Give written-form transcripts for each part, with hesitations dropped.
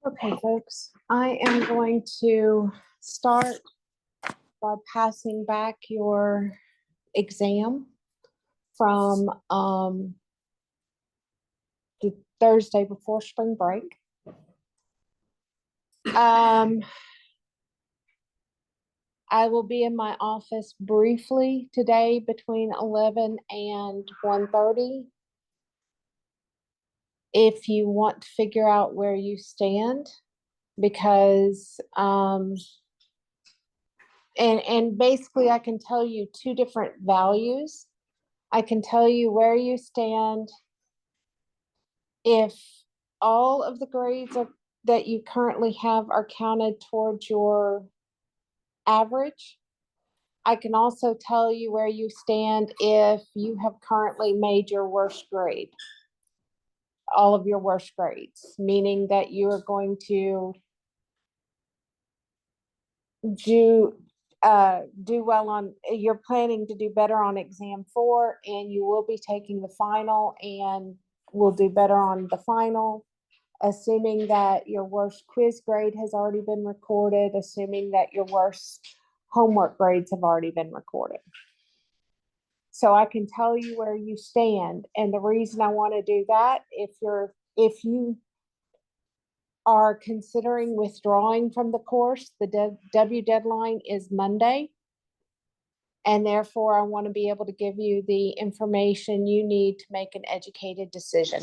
Okay, folks, I am going to start by passing back your exam from the Thursday before spring break. I will be in my office briefly today between 11 and 1:30. If you want to figure out where you stand, because and basically I can tell you two different values. I can tell you where you stand if all of the grades that you currently have are counted towards your average. I can also tell you where you stand if you have currently made your worst grade, all of your worst grades, meaning that you are going to do well on, you're planning to do better on exam 4, and you will be taking the final and will do better on the final, assuming that your worst quiz grade has already been recorded, assuming that your worst homework grades have already been recorded. So I can tell you where you stand. And the reason I want to do that, if you are considering withdrawing from the course, the W deadline is Monday. And therefore, I want to be able to give you the information you need to make an educated decision.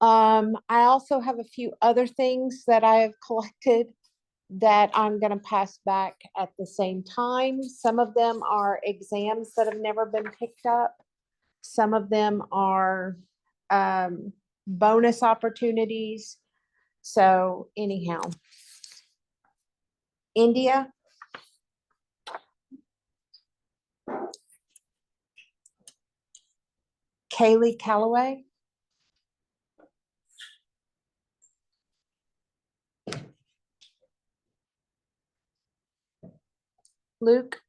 I also have a few other things that I have collected that I'm going to pass back at the same time. Some of them are exams that have never been picked up. Some of them are bonus opportunities. So anyhow, India. Kaylee Calloway. Luke.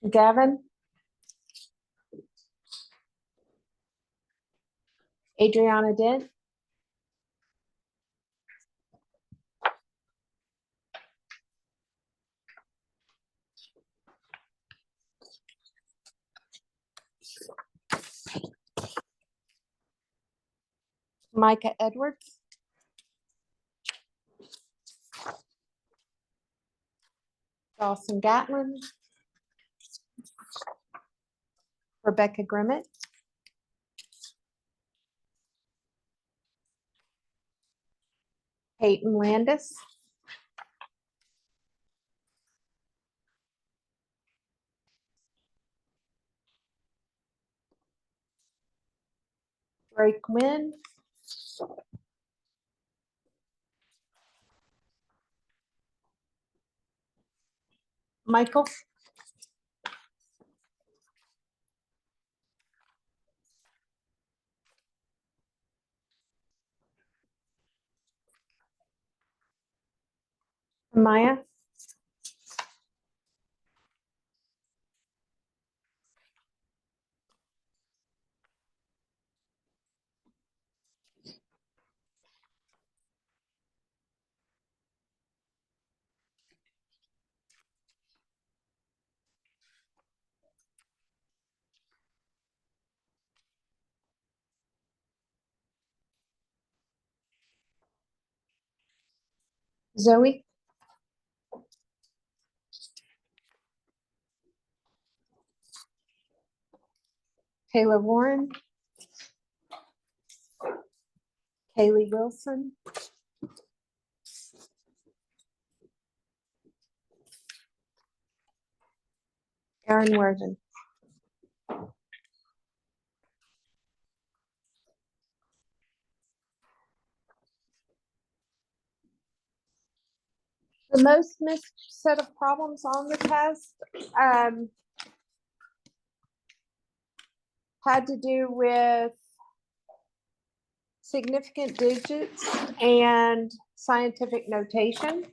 Gavin. Adriana Dent. Micah Edwards. Dawson Gatlin. Rebecca Grimmett. Peyton Landis. Drake Wynn. Michael. Maya. Zoe? Taylor Warren? Kaylee Wilson? Aaron Worthing? The most missed set of problems on the test had to do with significant digits and scientific notation.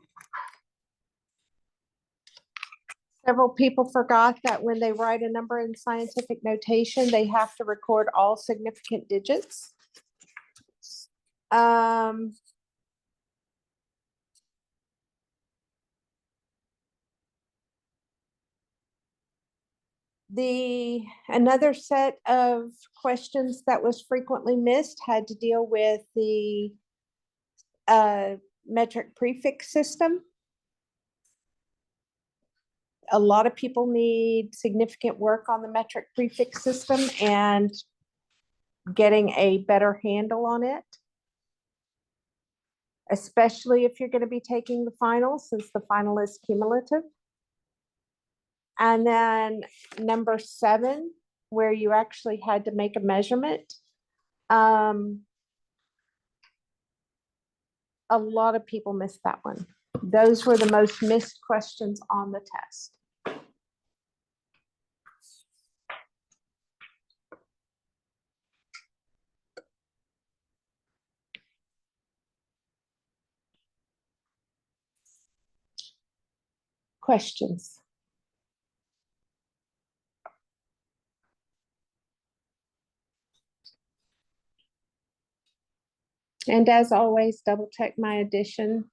Several people forgot that when they write a number in scientific notation, they have to record all significant digits. Another set of questions that was frequently missed had to deal with the metric prefix system. A lot of people need significant work on the metric prefix system and getting a better handle on it, especially if you're going to be taking the final, since the final is cumulative. And then number 7, where you actually had to make a measurement. A lot of people missed that one. Those were the most missed questions on the test. Questions? And as always, double check my addition.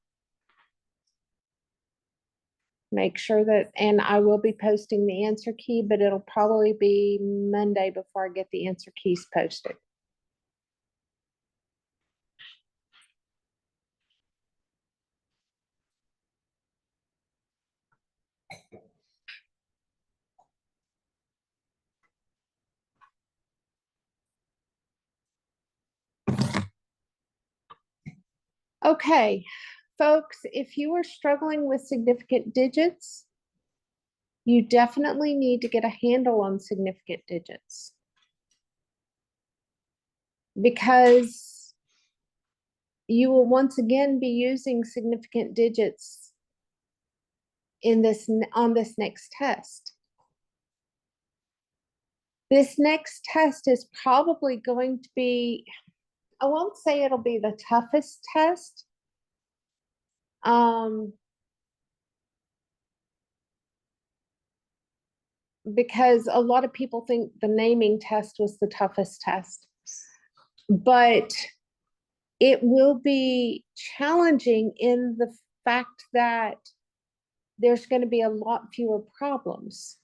Make sure that, and I will be posting the answer key, but it'll probably be Monday before I get the answer keys posted. Okay, folks, if you are struggling with significant digits, you definitely need to get a handle on significant digits, because you will once again be using significant digits in this on this next test. This next test is probably going to be, I won't say it'll be the toughest test. Because a lot of people think the naming test was the toughest test, but it will be challenging in the fact that there's going to be a lot fewer problems,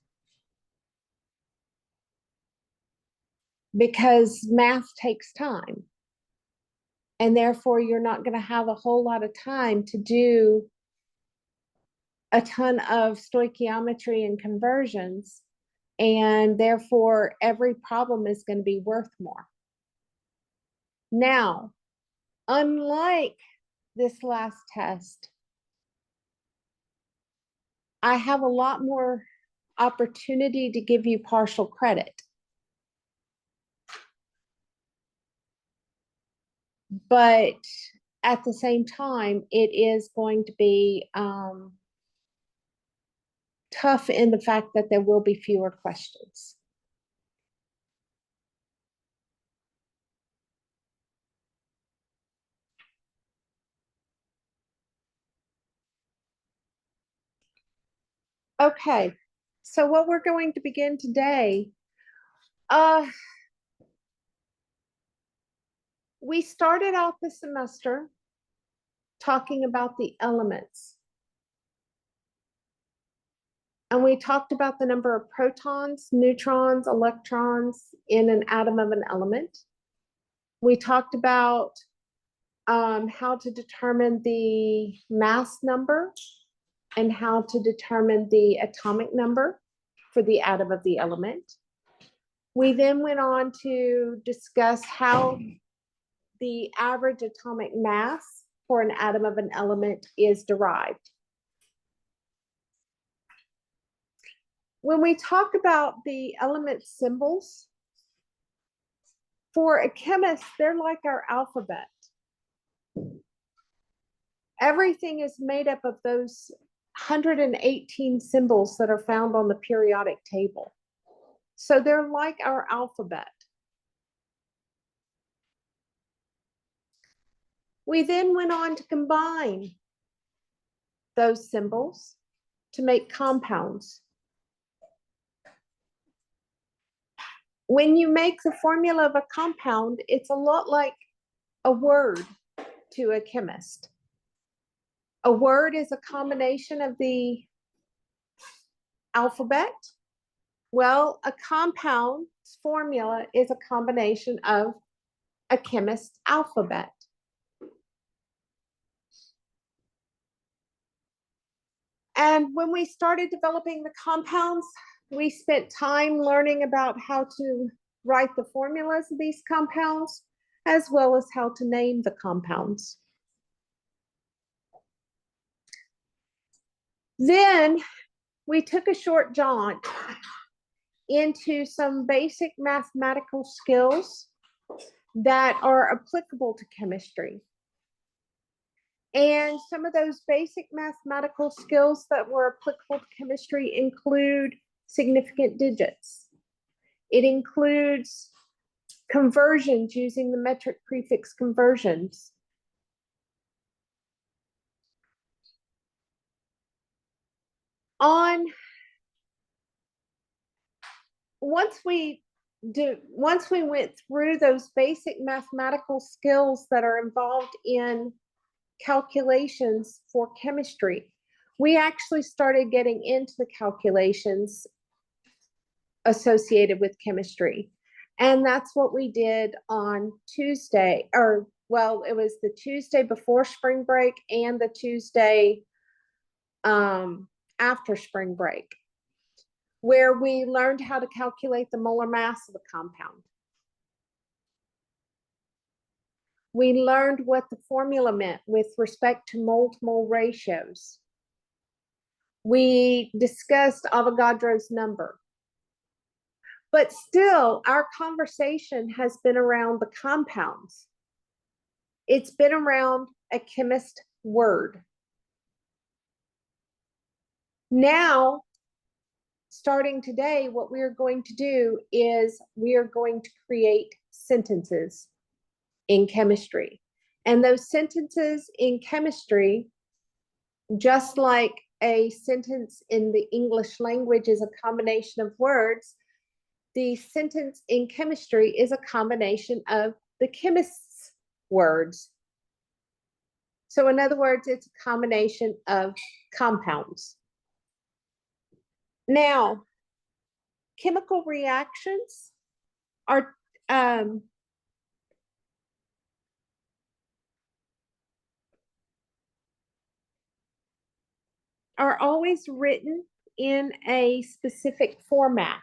because math takes time, and therefore you're not going to have a whole lot of time to do a ton of stoichiometry and conversions, and therefore every problem is going to be worth more. Now, unlike this last test, I have a lot more opportunity to give you partial credit. But at the same time, it is going to be tough in the fact that there will be fewer questions. Okay, so what we're going to begin today, we started out the semester talking about the elements. And we talked about the number of protons, neutrons, electrons in an atom of an element. We talked about how to determine the mass number and how to determine the atomic number for the atom of the element. We then went on to discuss how the average atomic mass for an atom of an element is derived. When we talk about the element symbols, for a chemist, they're like our alphabet. Everything is made up of those 118 symbols that are found on the periodic table. So they're like our alphabet. We then went on to combine those symbols to make compounds. When you make the formula of a compound, it's a lot like a word to a chemist. A word is a combination of the alphabet. Well, a compound's formula is a combination of a chemist's alphabet. And when we started developing the compounds, we spent time learning about how to write the formulas of these compounds, as well as how to name the compounds. Then we took a short jaunt into some basic mathematical skills that are applicable to chemistry. And some of those basic mathematical skills that were applicable to chemistry include significant digits. It includes conversions using the metric prefix conversions. Once we went through those basic mathematical skills that are involved in calculations for chemistry, we actually started getting into the calculations associated with chemistry. And that's what we did on Tuesday, or well, it was the Tuesday before spring break and the Tuesday after spring break, where we learned how to calculate the molar mass of a compound. We learned what the formula meant with respect to mole-to-mole ratios. We discussed Avogadro's number. But still, our conversation has been around the compounds. It's been around a chemist word. Now, starting today, what we are going to do is we are going to create sentences in chemistry. And those sentences in chemistry, just like a sentence in the English language is a combination of words, the sentence in chemistry is a combination of the chemist's words. So in other words, it's a combination of compounds. Now, chemical reactions are always written in a specific format.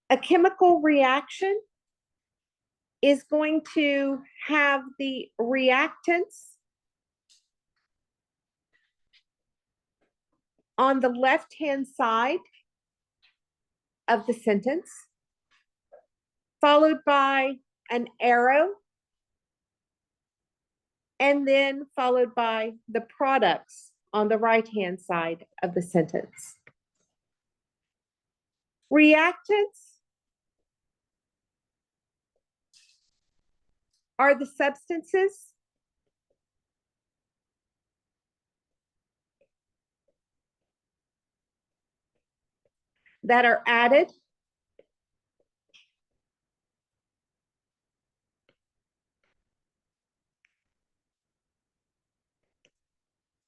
A chemical reaction is going to have the reactants on the left-hand side of the sentence, followed by an arrow, and then followed by the products on the right-hand side of the sentence. Reactants are the substances that are added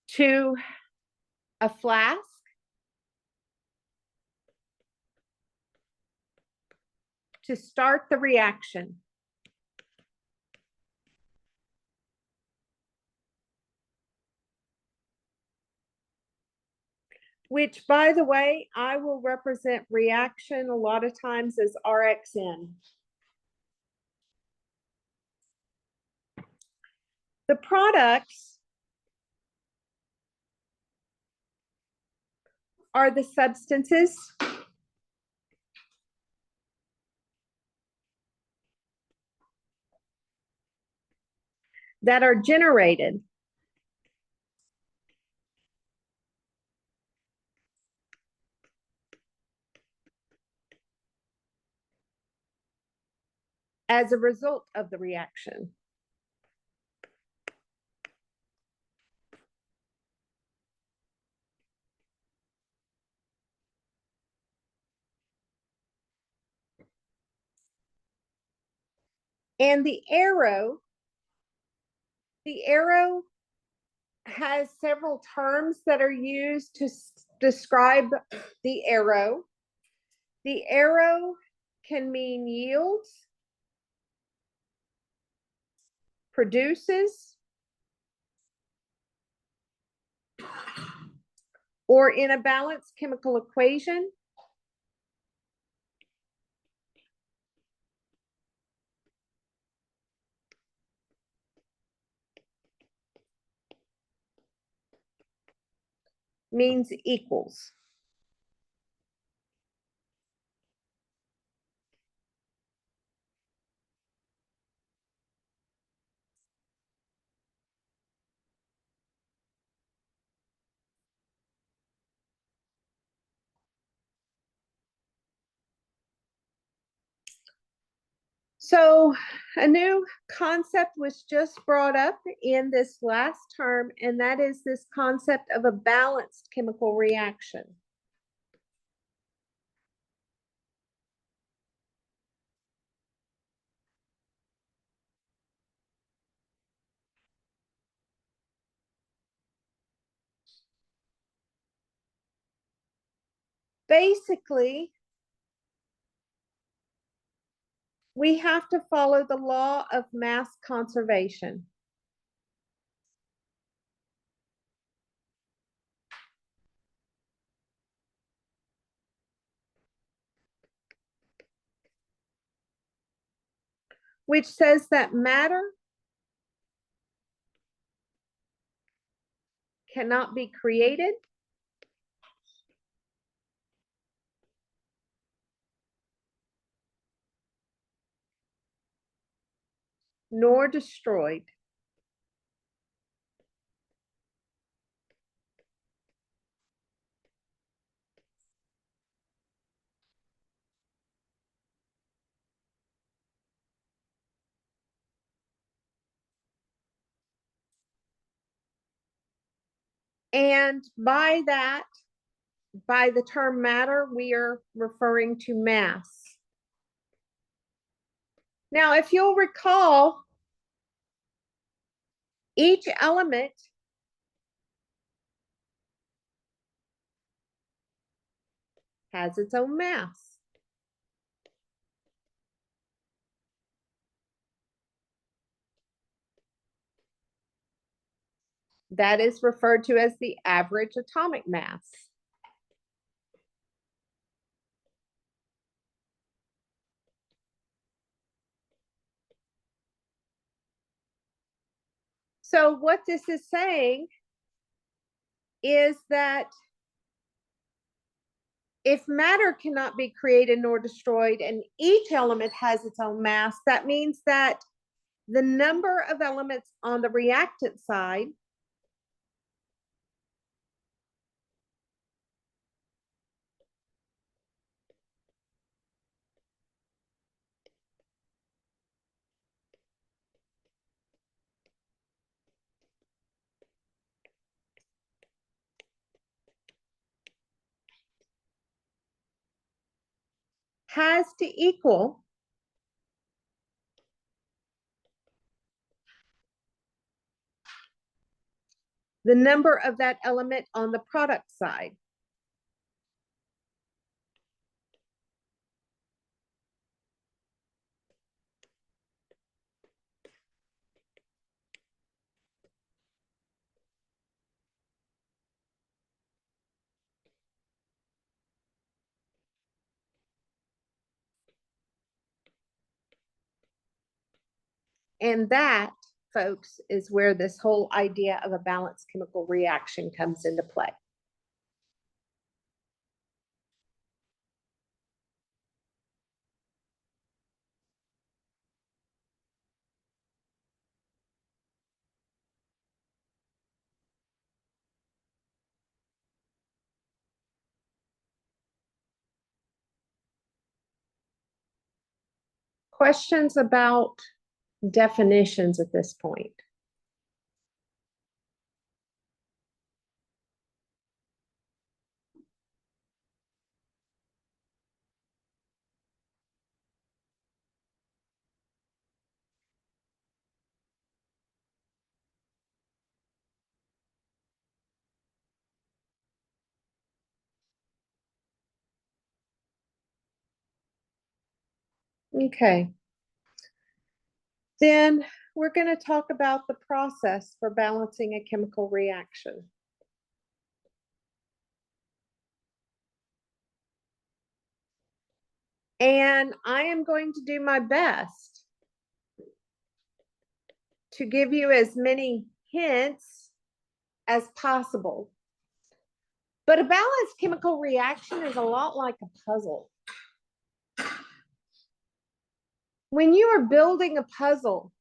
to a flask to start the reaction. which, by the way, I will represent reaction a lot of times as RXN. The products are the substances that are generated as a result of the reaction. And the arrow has several terms that are used to describe the arrow. The arrow can mean yields, produces, or in a balanced chemical equation, means equals. So a new concept was just brought up in this last term, and that is this concept of a balanced chemical reaction. Basically, we have to follow the law of mass conservation. Which says that matter cannot be created nor destroyed. And by that, by the term matter, we are referring to mass. Now, if you'll recall, each element has its own mass. That is referred to as the average atomic mass. So what this is saying is that if matter cannot be created nor destroyed and each element has its own mass, that means that the number of elements on the reactant side has to equal the number of that element on the product side. And that, folks, is where this whole idea of a balanced chemical reaction comes into play. Questions about definitions at this point? Okay. Then we're going to talk about the process for balancing a chemical reaction. And I am going to do my best to give you as many hints as possible. But a balanced chemical reaction is a lot like a puzzle. When you are building a puzzle,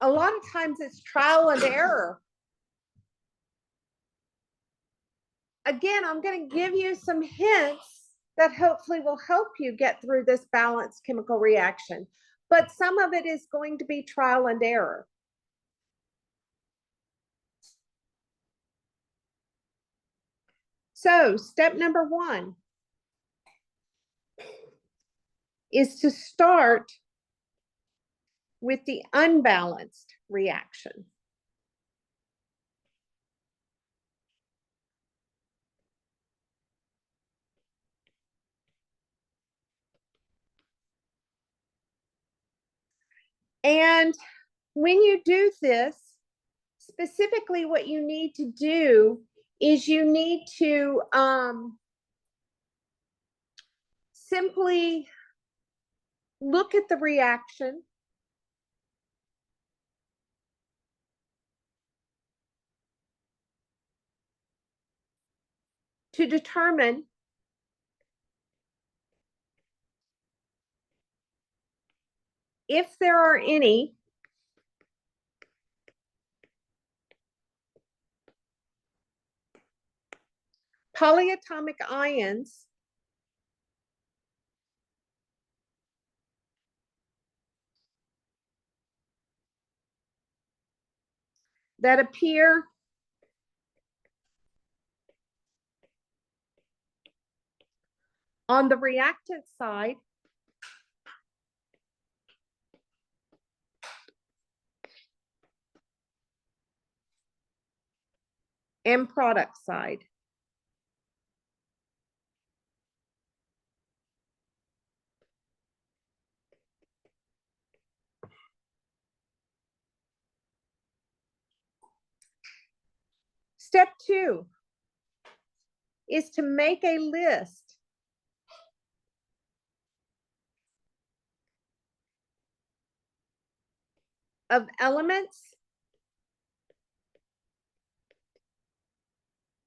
a lot of times it's trial and error. Again, I'm going to give you some hints that hopefully will help you get through this balanced chemical reaction. But some of it is going to be trial and error. So step number 1 is to start with the unbalanced reaction. And when you do this, specifically what you need to do is you need to simply look at the reaction, to determine if there are any polyatomic ions that appear on the reactant side and product side. Step 2 is to make a list of elements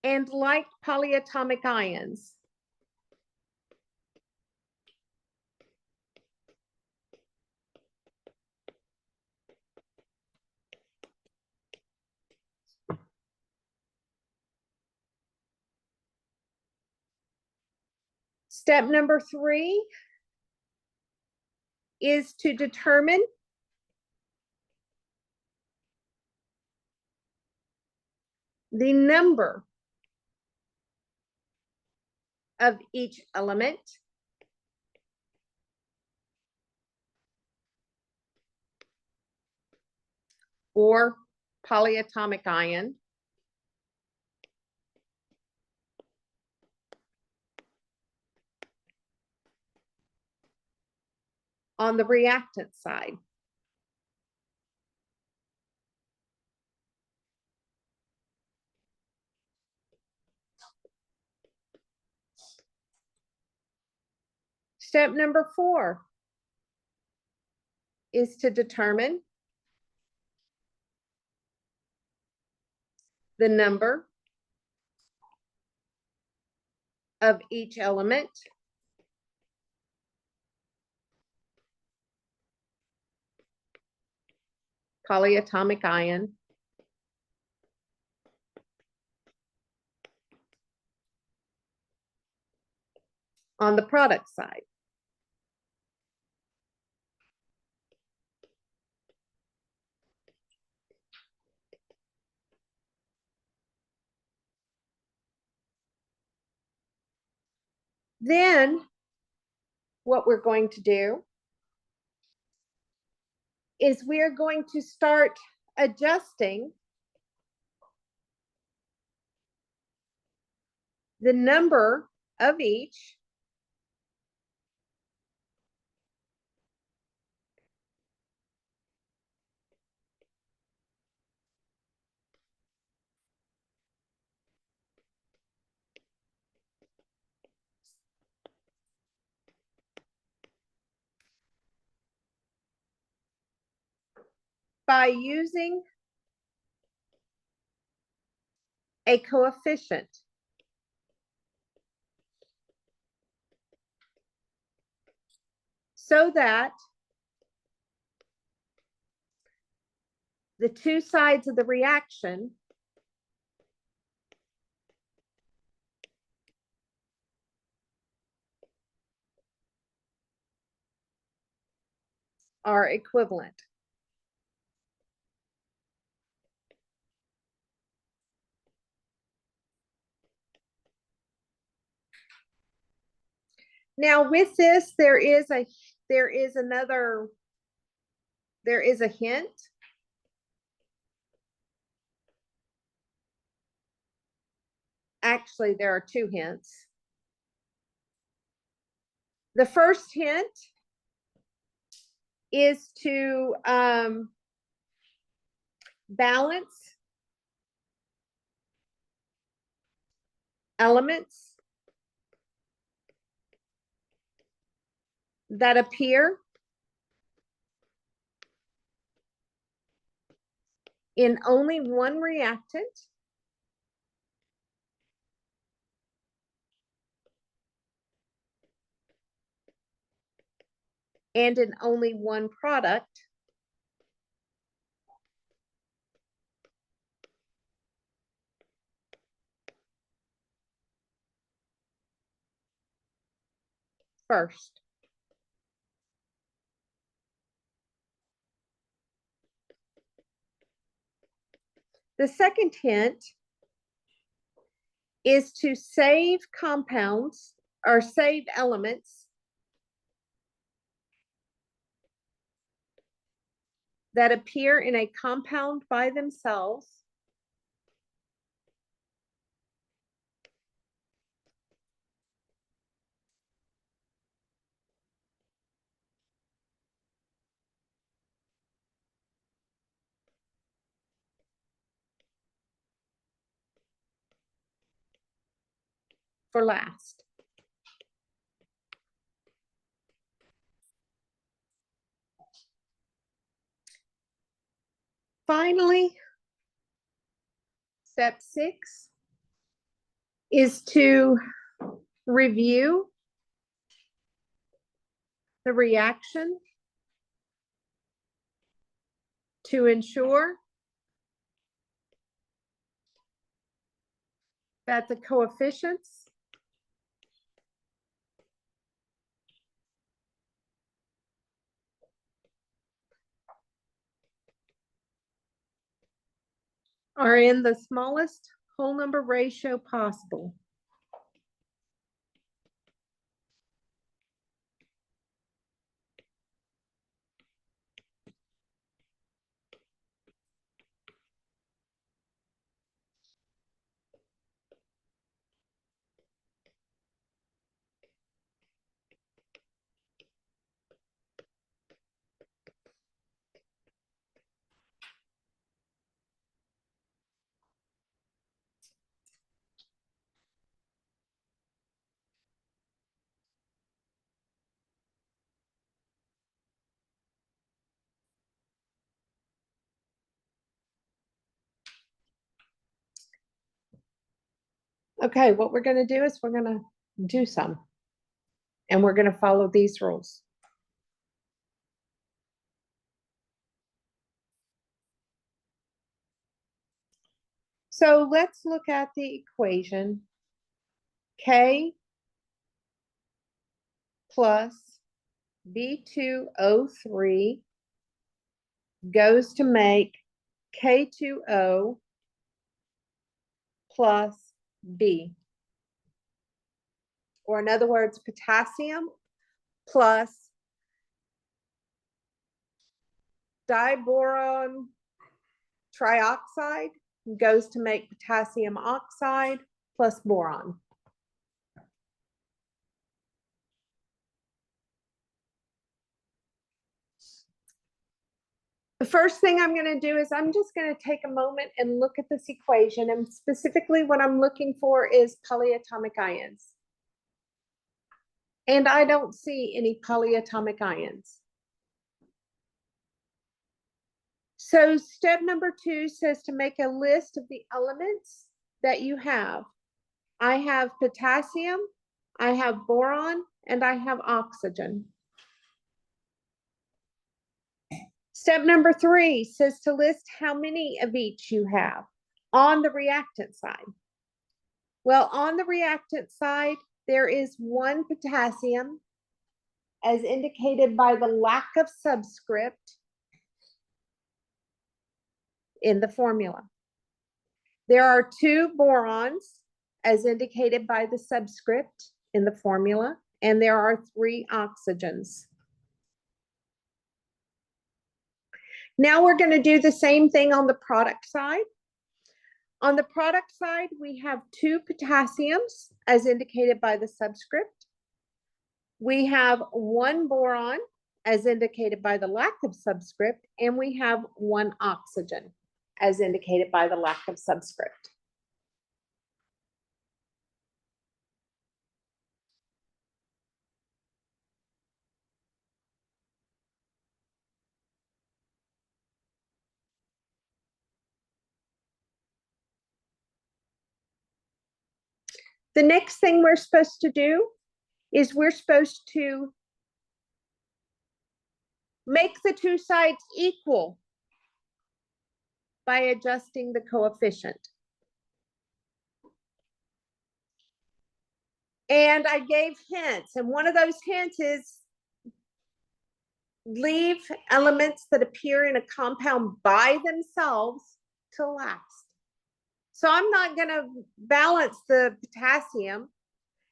and like polyatomic ions Step number 3 is to determine the number of each element or polyatomic ion on the reactant side. Step number 4 is to determine the number of each element polyatomic ion on the product side. Then what we're going to do is we're going to start adjusting the number of each by using a coefficient. So that the two sides of the reaction are equivalent. Now with this, there is a hint. Actually, there are two hints. The first hint is to balance elements that appear in only one reactant and in only one product first. The second hint is to save compounds or save elements that appear in a compound by themselves for last. Finally, step 6 is to review the reaction to ensure that the coefficients are in the smallest whole number ratio possible. Okay, what we're gonna do is we're gonna do some. And we're gonna follow these rules. So let's look at the equation. K plus B2O3 goes to make K2O plus B. Or in other words, potassium plus diboron trioxide goes to make potassium oxide plus boron. The first thing I'm going to do is I'm just going to take a moment and look at this equation, and specifically what I'm looking for is polyatomic ions. And I don't see any polyatomic ions. So step number 2 says to make a list of the elements that you have. I have potassium, I have boron, and I have oxygen. Step number 3 says to list how many of each you have on the reactant side. Well, on the reactant side, there is 1 potassium, as indicated by the lack of subscript in the formula. There are 2 borons, as indicated by the subscript in the formula, and there are 3 oxygens. Now we're going to do the same thing on the product side. On the product side, we have 2 potassiums, as indicated by the subscript. We have 1 boron, as indicated by the lack of subscript, and we have 1 oxygen, as indicated by the lack of subscript. The next thing we're supposed to do is we're supposed to make the 2 sides equal by adjusting the coefficient. And I gave hints, and one of those hints is leave elements that appear in a compound by themselves to last. So I'm not going to balance the potassium,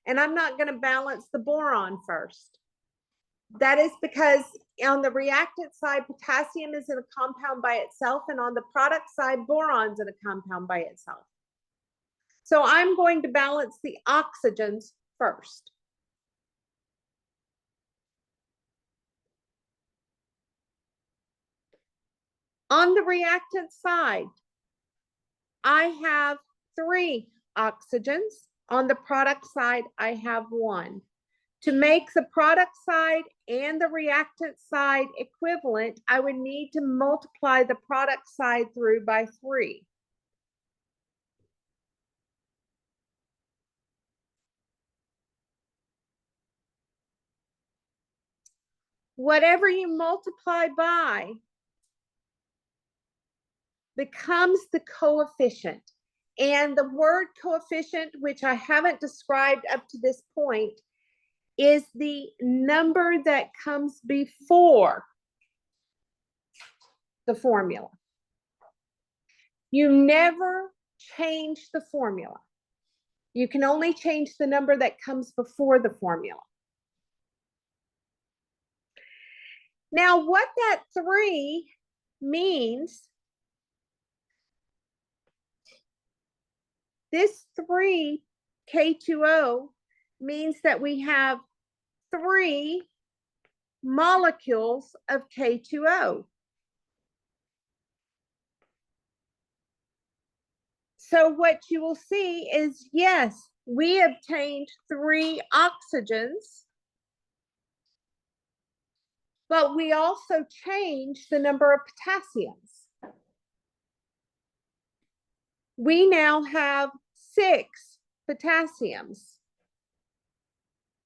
and I'm not going to balance the boron first. That is because on the reactant side, potassium is in a compound by itself, and on the product side, boron's in a compound by itself. So I'm going to balance the oxygens first. On the reactant side, I have 3 oxygens. On the product side, I have 1. To make the product side and the reactant side equivalent, I would need to multiply the product side through by 3. Whatever you multiply by becomes the coefficient. And the word coefficient, which I haven't described up to this point, is the number that comes before the formula. You never change the formula. You can only change the number that comes before the formula. Now, what that 3 means, this 3 K2O means that we have 3 molecules of K2O. So what you will see is, yes, we obtained 3 oxygens, but we also changed the number of potassiums. We now have 6 potassiums.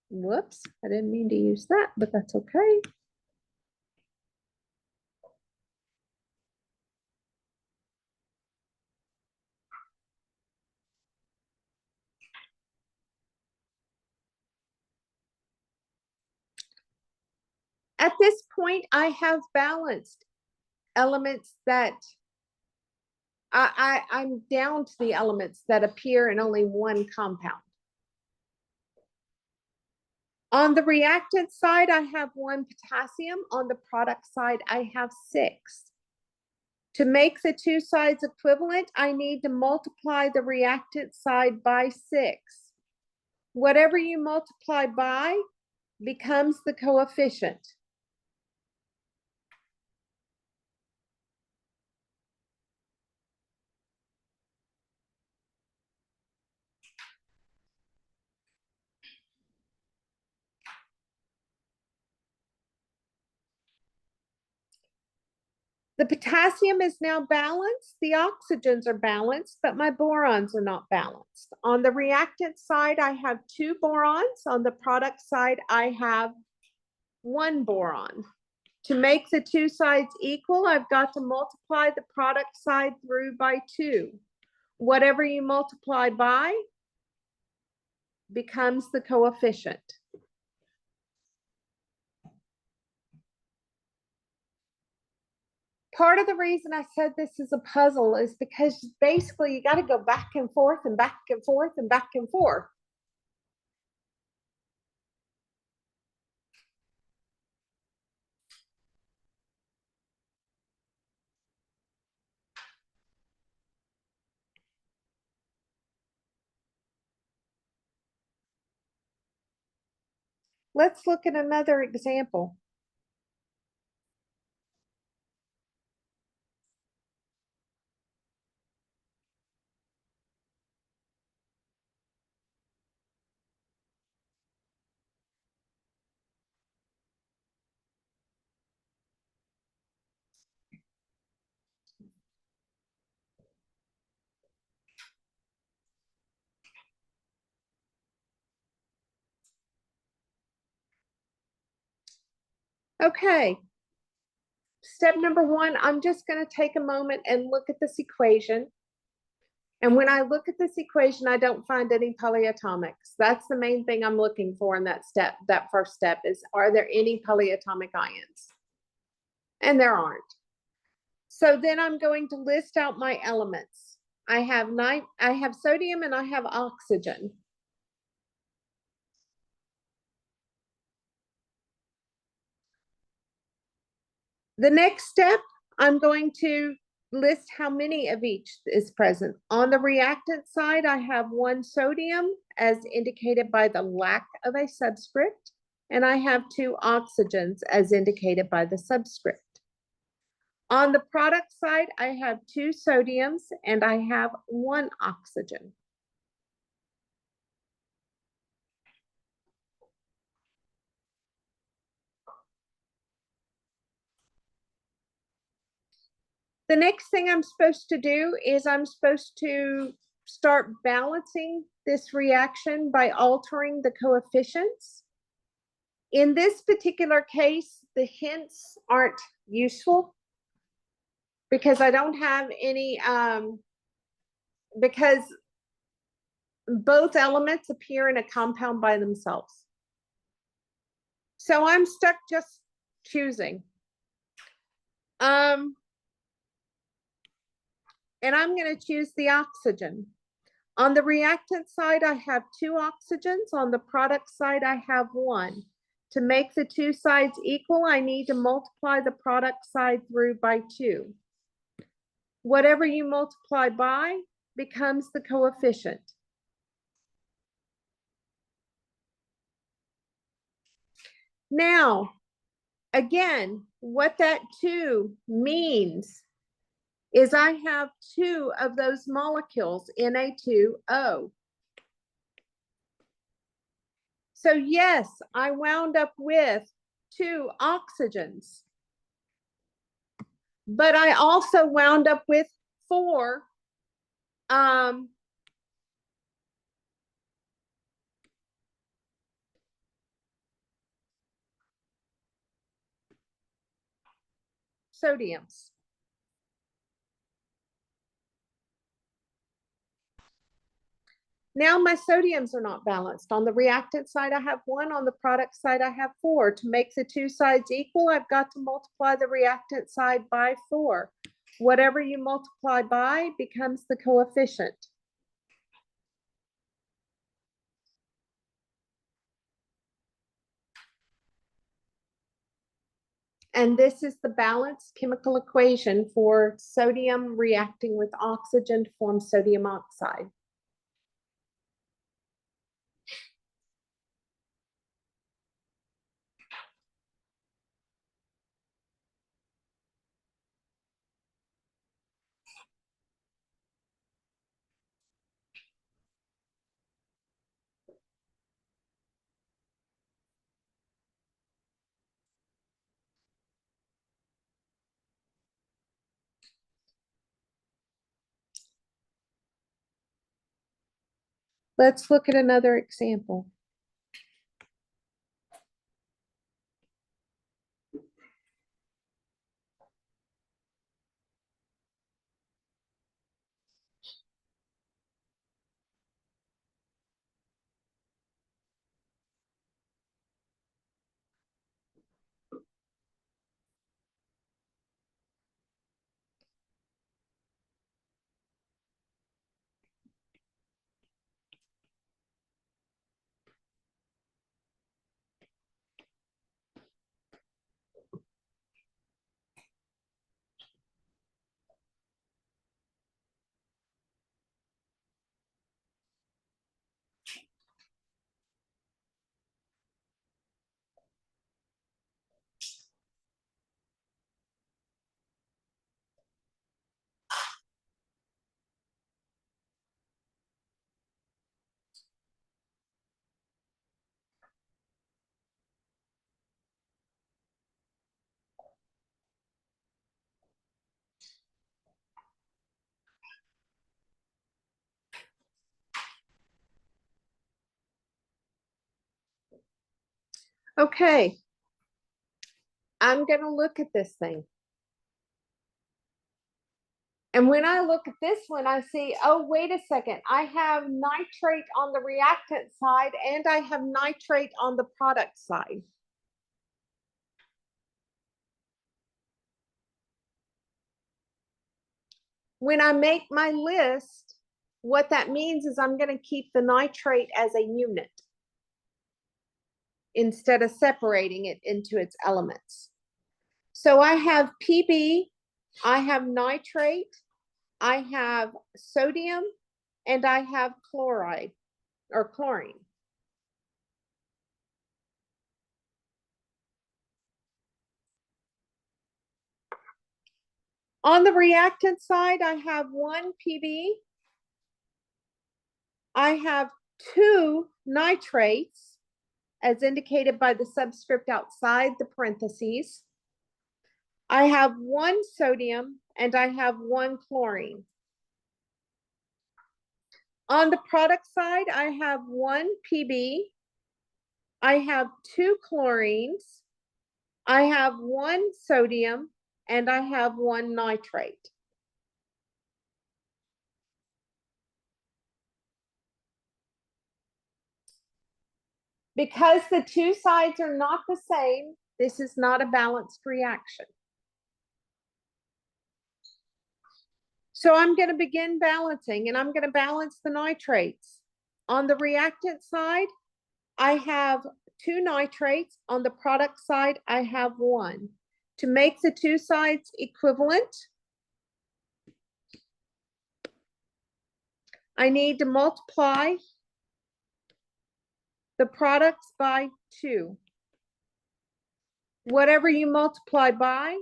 Whoops, I didn't mean to use that, but that's okay. At this point, I have balanced elements that I'm down to the elements that appear in only one compound. On the reactant side, I have 1 potassium. On the product side, I have 6. To make the two sides equivalent, I need to multiply the reactant side by 6. Whatever you multiply by becomes the coefficient. The potassium is now balanced. The oxygens are balanced, but my borons are not balanced. On the reactant side, I have 2 borons. On the product side, I have 1 boron. To make the two sides equal, I've got to multiply the product side through by 2. Whatever you multiply by becomes the coefficient. Part of the reason I said this is a puzzle is because basically you got to go back and forth and back and forth and back and forth. Let's look at another example. Okay. Step number 1, I'm just going to take a moment and look at this equation. And when I look at this equation, I don't find any polyatomics. That's the main thing I'm looking for in that step. That first step is, are there any polyatomic ions? And there aren't. So then I'm going to list out my elements. I have sodium and I have oxygen. The next step, I'm going to list how many of each is present. On the reactant side, I have 1 sodium as indicated by the lack of a subscript, and I have 2 oxygens as indicated by the subscript. On the product side, I have 2 sodiums and I have 1 oxygen. The next thing I'm supposed to do is I'm supposed to start balancing this reaction by altering the coefficients. In this particular case, the hints aren't useful because I don't have any, because both elements appear in a compound by themselves. So I'm stuck just choosing. And I'm going to choose the oxygen. On the reactant side, I have 2 oxygens. On the product side, I have 1. To make the two sides equal, I need to multiply the product side through by 2. Whatever you multiply by becomes the coefficient. Now, again, what that 2 means is I have 2 of those molecules, Na2O. So yes, I wound up with 2 oxygens, but I also wound up with 4 sodiums. Now my sodiums are not balanced. On the reactant side, I have 1. On the product side, I have 4. To make the two sides equal, I've got to multiply the reactant side by 4. Whatever you multiply by becomes the coefficient. And this is the balanced chemical equation for sodium reacting with oxygen to form sodium oxide. Let's look at another example. Okay, I'm going to look at this thing. And when I look at this one, I see, oh, wait a second. I have nitrate on the reactant side and I have nitrate on the product side. When I make my list, what that means is I'm going to keep the nitrate as a unit instead of separating it into its elements. So I have PB, I have nitrate, I have sodium, and I have chloride or chlorine. On the reactant side, I have 1 PB. I have 2 nitrates, as indicated by the subscript outside the parentheses. I have 1 sodium and I have 1 chlorine. On the product side, I have 1 PB. I have 2 chlorines. I have 1 sodium and I have 1 nitrate. Because the two sides are not the same, this is not a balanced reaction. So I'm going to begin balancing, and I'm going to balance the nitrates. On the reactant side, I have 2 nitrates. On the product side, I have 1. To make the two sides equivalent, I need to multiply the products by 2. Whatever you multiply by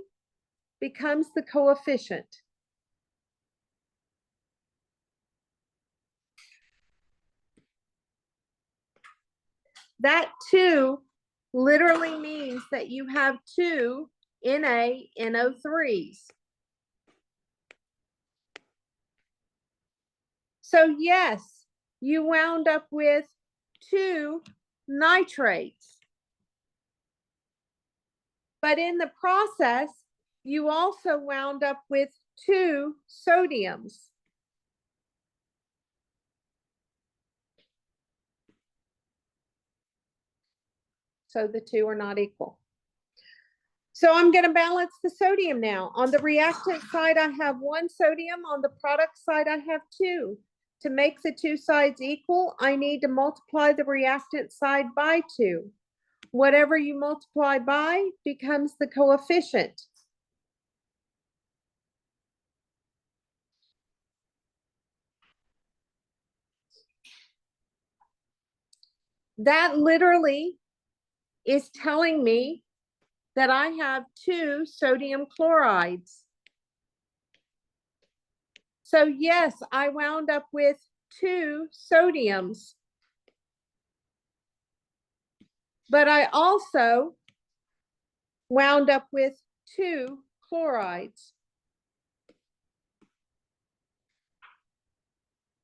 becomes the coefficient. That 2 literally means that you have 2 NaNO3s. So yes, you wound up with 2 nitrates. But in the process, you also wound up with 2 sodiums. So the 2 are not equal. So I'm going to balance the sodium now. On the reactant side, I have 1 sodium. On the product side, I have 2. To make the 2 sides equal, I need to multiply the reactant side by 2. Whatever you multiply by becomes the coefficient. That literally is telling me that I have 2 sodium chlorides. So yes, I wound up with 2 sodiums. But I also wound up with 2 chlorides.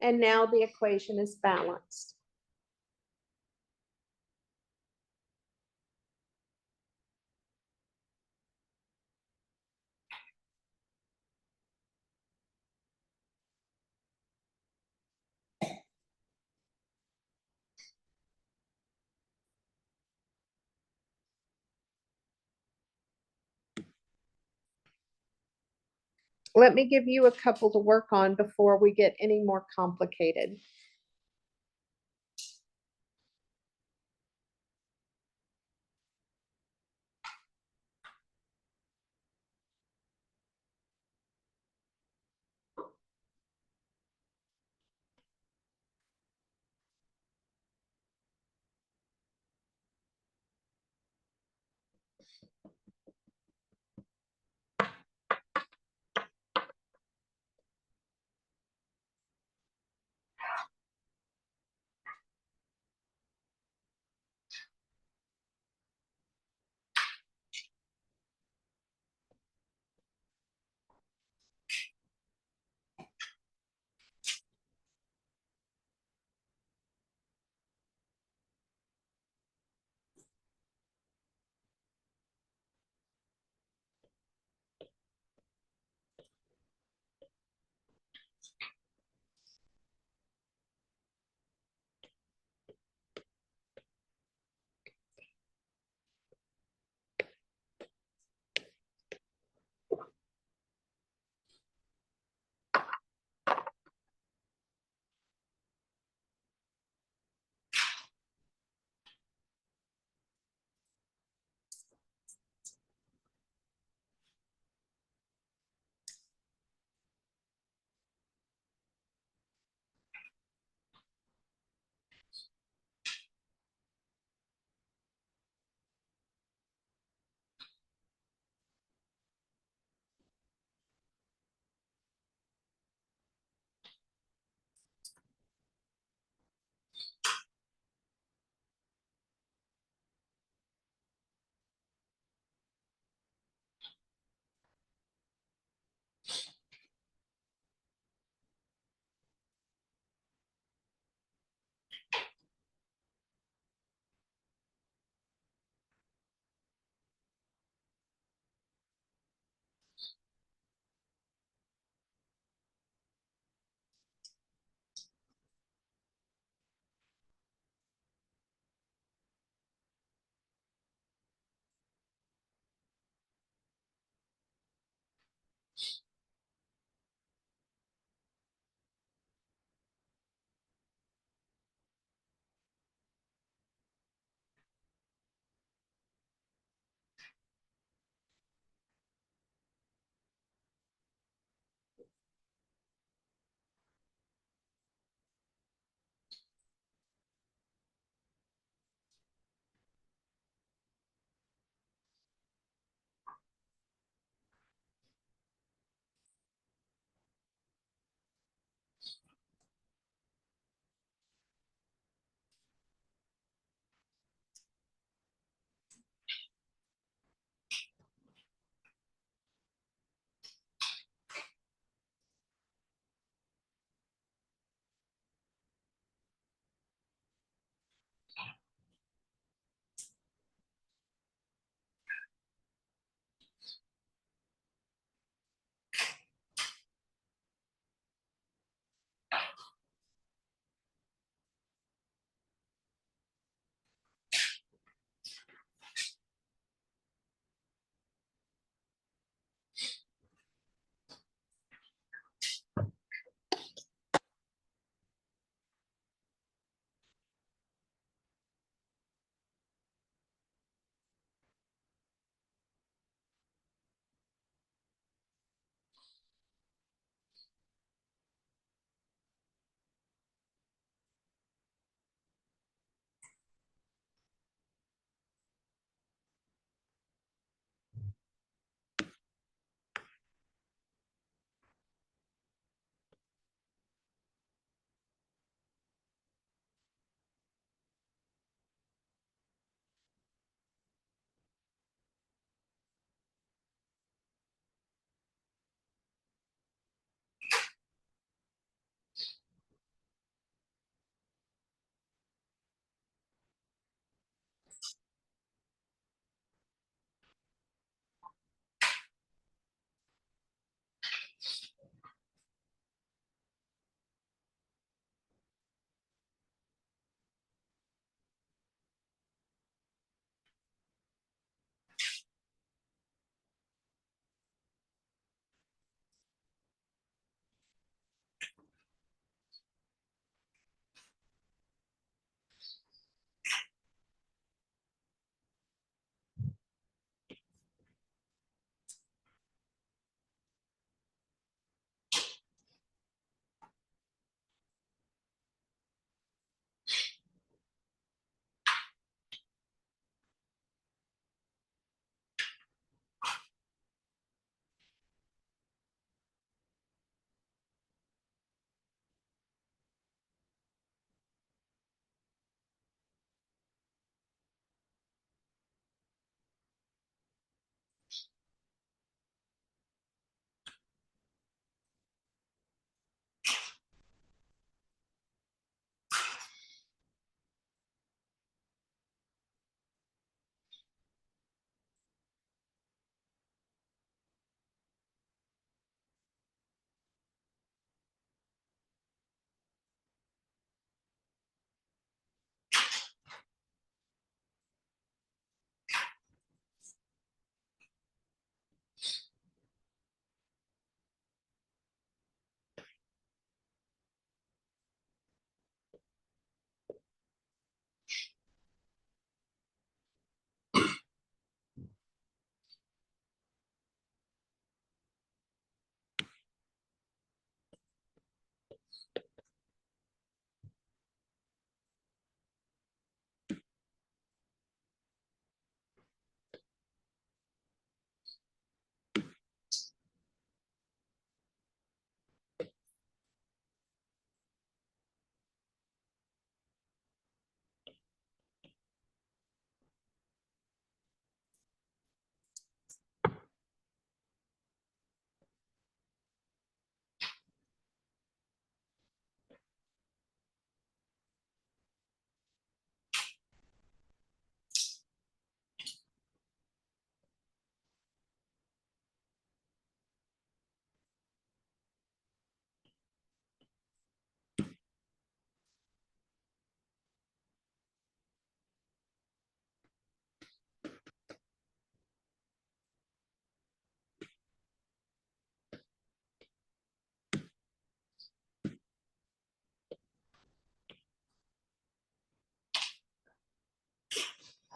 And now the equation is balanced. Let me give you a couple to work on before we get any more complicated.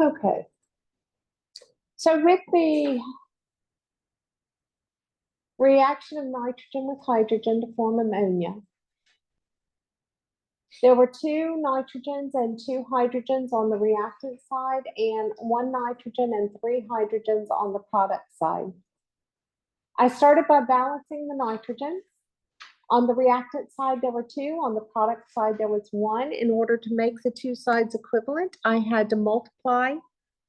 Okay. So with the reaction of nitrogen with hydrogen to form ammonia, there were 2 nitrogens and 2 hydrogens on the reactant side and 1 nitrogen and 3 hydrogens on the product side. I started by balancing the nitrogen. On the reactant side, there were 2. On the product side, there was 1. In order to make the 2 sides equivalent, I had to multiply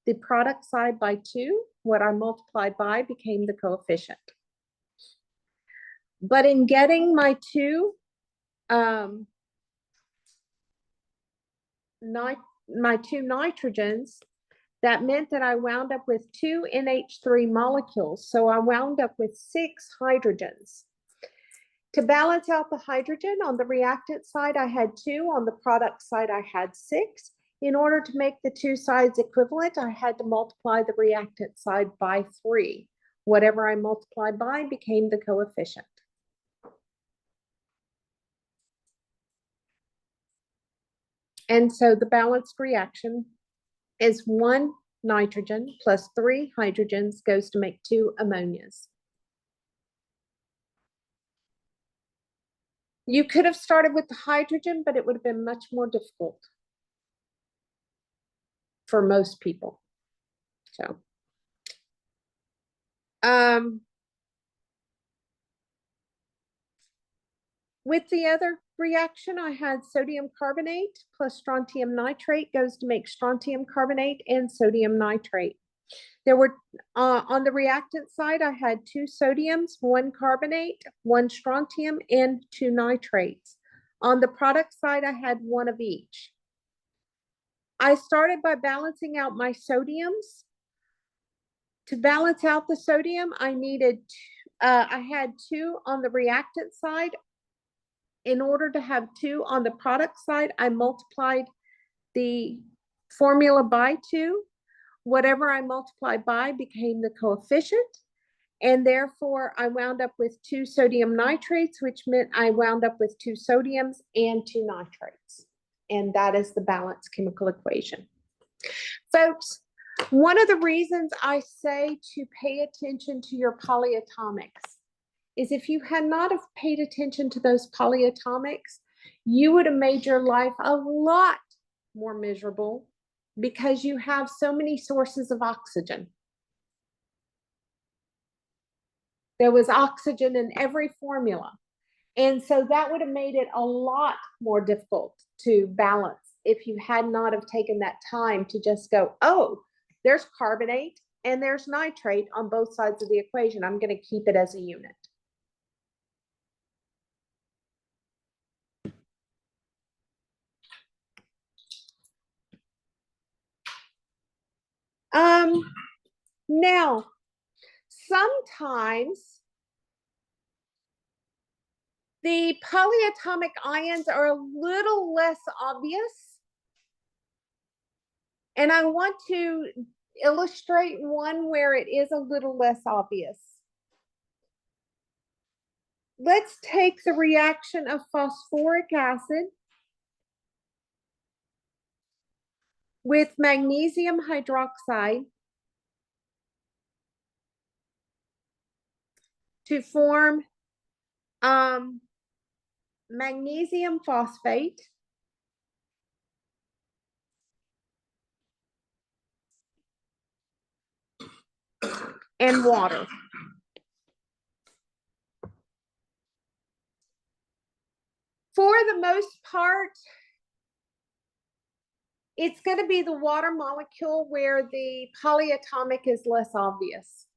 the product side by 2. What I multiplied by became the coefficient. But in getting my 2 nitrogens, that meant that I wound up with 2 NH3 molecules. So I wound up with 6 hydrogens. To balance out the hydrogen, on the reactant side, I had 2. On the product side, I had 6. In order to make the 2 sides equivalent, I had to multiply the reactant side by 3. Whatever I multiplied by became the coefficient. And so the balanced reaction is 1 nitrogen plus 3 hydrogens goes to make 2 ammonias. You could have started with the hydrogen, but it would have been much more difficult for most people. So, with the other reaction, I had sodium carbonate plus strontium nitrate goes to make strontium carbonate and sodium nitrate. There were, on the reactant side, I had 2 sodiums, 1 carbonate, 1 strontium, and 2 nitrates. On the product side, I had 1 of each. I started by balancing out my sodiums. To balance out the sodium, I had 2 on the reactant side. In order to have 2 on the product side, I multiplied the formula by 2. Whatever I multiplied by became the coefficient. And therefore, I wound up with 2 sodium nitrates, which meant I wound up with 2 sodiums and 2 nitrates. And that is the balanced chemical equation. Folks, one of the reasons I say to pay attention to your polyatomics is if you had not have paid attention to those polyatomics, you would have made your life a lot more miserable because you have so many sources of oxygen. There was oxygen in every formula. And so that would have made it a lot more difficult to balance if you had not have taken that time to just go, oh, there's carbonate and there's nitrate on both sides of the equation. I'm going to keep it as a unit. Now, sometimes the polyatomic ions are a little less obvious. And I want to illustrate one where it is a little less obvious. Let's take the reaction of phosphoric acid with magnesium hydroxide to form magnesium phosphate and water. For the most part, it's going to be the water molecule where the polyatomic is less obvious.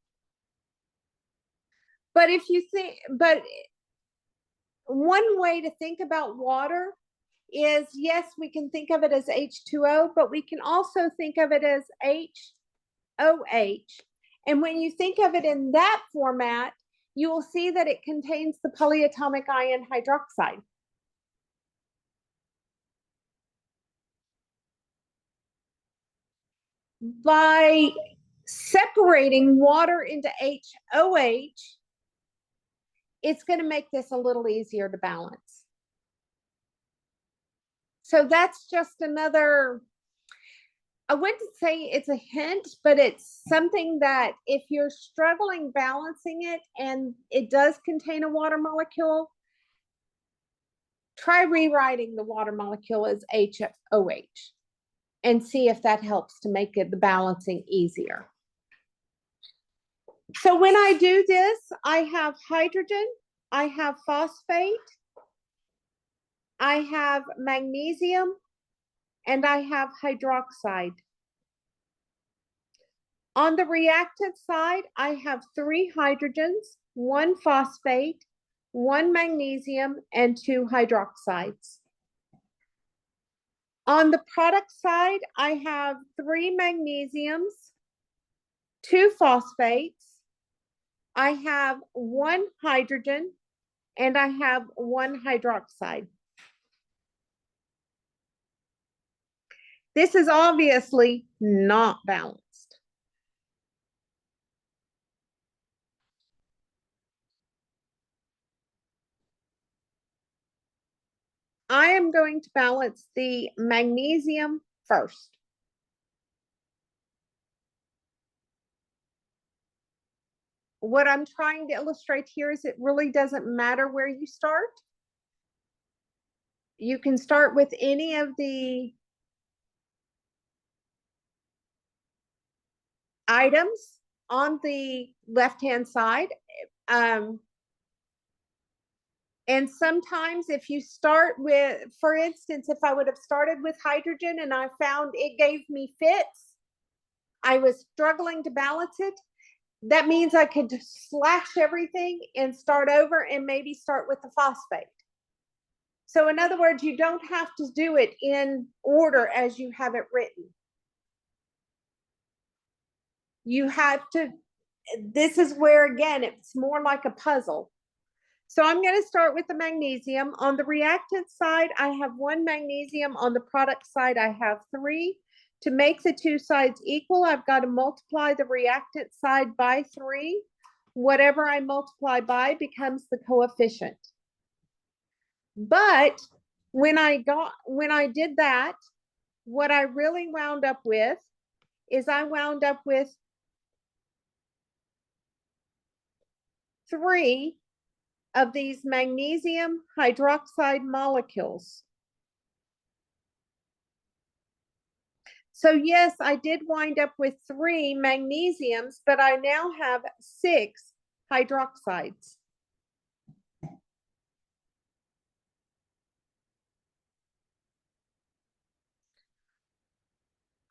But if you think, one way to think about water is, yes, we can think of it as H2O, but we can also think of it as HOH. And when you think of it in that format, you will see that it contains the polyatomic ion hydroxide. By separating water into HOH, it's going to make this a little easier to balance. So that's just another I wouldn't say it's a hint, but it's something that if you're struggling balancing it and it does contain a water molecule, try rewriting the water molecule as HOH and see if that helps to make it the balancing easier. So when I do this, I have hydrogen, I have phosphate, I have magnesium, and I have hydroxide. On the reactant side, I have 3 hydrogens, 1 phosphate, 1 magnesium, and 2 hydroxides. On the product side, I have 3 magnesiums, 2 phosphates, I have 1 hydrogen, and I have 1 hydroxide. This is obviously not balanced. I am going to balance the magnesium first. What I'm trying to illustrate here is it really doesn't matter where you start. You can start with any of the items on the left-hand side. And sometimes if you start with, for instance, if I would have started with hydrogen and I found it gave me fits, I was struggling to balance it, that means I could slash everything and start over and maybe start with the phosphate. So in other words, you don't have to do it in order as you have it written. You have to, this is where, again, it's more like a puzzle. So I'm going to start with the magnesium. On the reactant side, I have 1 magnesium. On the product side, I have 3. To make the 2 sides equal, I've got to multiply the reactant side by 3. Whatever I multiply by becomes the coefficient. But when I did that, what I really wound up with is I wound up with 3 of these magnesium hydroxide molecules. So yes, I did wind up with 3 magnesiums, but I now have 6 hydroxides.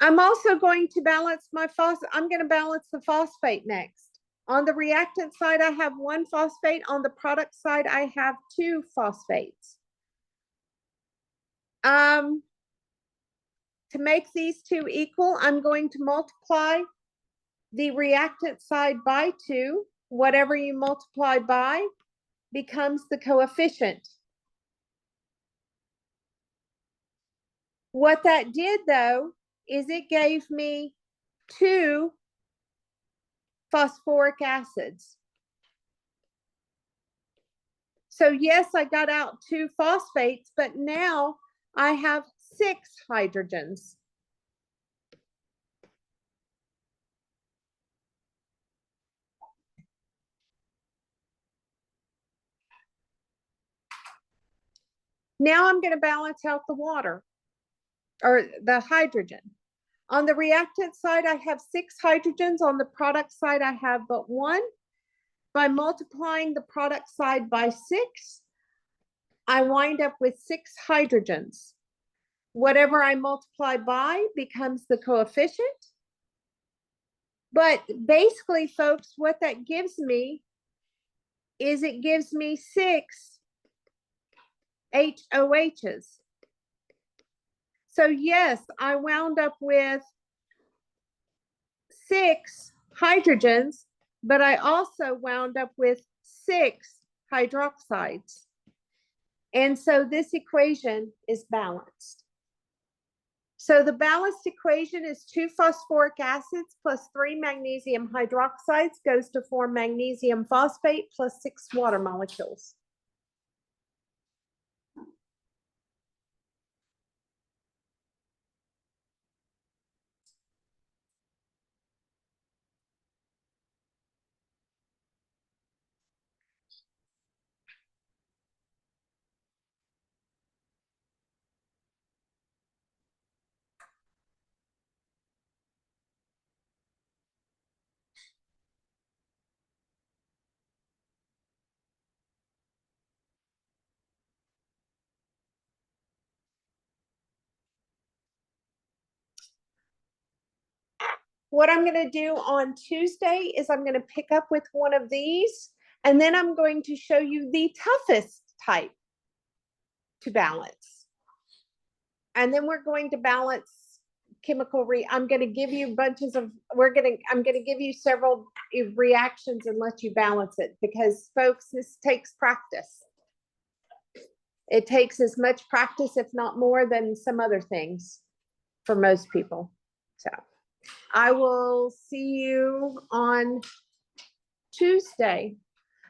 I'm also going to balance my I'm going to balance the phosphate next. On the reactant side, I have 1 phosphate. On the product side, I have 2 phosphates. To make these 2 equal, I'm going to multiply the reactant side by 2. Whatever you multiply by becomes the coefficient. What that did, though, is it gave me 2 phosphoric acids. So yes, I got out 2 phosphates, but now I have 6 hydrogens. Now I'm going to balance out the water or the hydrogen. On the reactant side, I have 6 hydrogens. On the product side, I have but 1. By multiplying the product side by 6, I wind up with 6 hydrogens. Whatever I multiply by becomes the coefficient. But basically, folks, what that gives me is it gives me 6 HOHs. So yes, I wound up with 6 hydrogens, but I also wound up with 6 hydroxides. And so this equation is balanced. So the balanced equation is 2 phosphoric acids plus 3 magnesium hydroxides goes to form magnesium phosphate plus 6 water molecules. What I'm gonna do on Tuesday is I'm gonna pick up with one of these, and then I'm going to show you the toughest type to balance. And then we're going to balance I'm gonna give you bunches of, I'm gonna give you several reactions and let you balance it, because folks, this takes practice. It takes as much practice, if not more, than some other things for most people. So I will see you on Tuesday.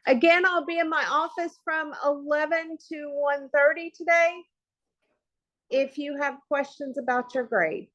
Again, I'll be in my office from 11 to 1:30 today if you have questions about your grade.